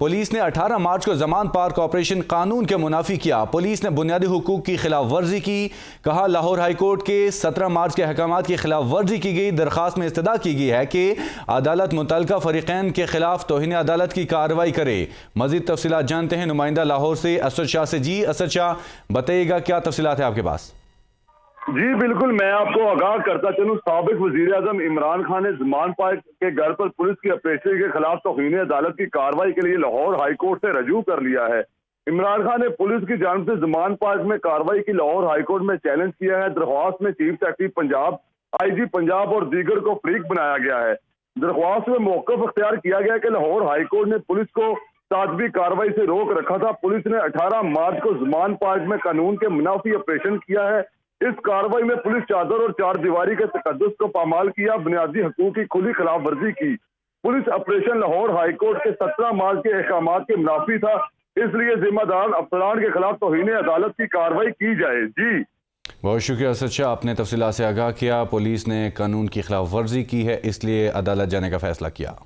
Police ने 18 मार्च को Zaman park operation कानून के मुनाफी किया। पुलिस ने बुनियादी हुकूक की खिलाफ वर्जी की। कहा, लाहौर हाईकोर्ट के 17 मार्च के अहकामात की खिलाफ वर्जी की गई। दरखास्त में इस्तदा की गई है कि अदालत मुतल्लिका फरीकैन के खिलाफ तौहीन अदालत की कार्रवाई करे। मजीद तफसीलात जानते हैं नुमाइंदा लाहौर से असद शाह से। जी असद शाह, बताइएगा क्या तफसीलात है आपके पास? जी बिल्कुल, मैं आपको आगाह करता चलूं, साबिक वजीर आजम इमरान खान ने जमान पार्क के घर पर पुलिस की ऑपरेशन के खिलाफ तौहीन अदालत की कार्रवाई के लिए लाहौर हाईकोर्ट से रजू कर लिया है। इमरान खान ने पुलिस की जानिब से जमान पार्क में कार्रवाई की लाहौर हाईकोर्ट में चैलेंज किया है। दरख्वास्त में chief secretary Punjab, IG Punjab और दीगर को फरीक बनाया गया है। दरख्वास्त में मौक़िफ़ अख्तियार किया गया कि लाहौर हाईकोर्ट ने पुलिस को ताजबी कार्रवाई से रोक रखा था। पुलिस ने 18 मार्च को जमान पार्क में कानून के मुनाफी ऑपरेशन किया है। इस कार्रवाई में पुलिस चादर और चार दीवारी के तकद्दुस को पामाल किया, बुनियादी हकूक की खुली खिलाफ वर्जी की। पुलिस ऑपरेशन लाहौर हाईकोर्ट के 17 मार्च के अहकामात के मुनाफी था, इसलिए जिम्मेदार अफसरान के खिलाफ तौहीन अदालत की कार्रवाई की जाए। जी बहुत शुक्रिया असद शाह, आपने तफसीलात से आगाह किया। पुलिस ने कानून की खिलाफ वर्जी की है, इसलिए अदालत जाने का फैसला किया।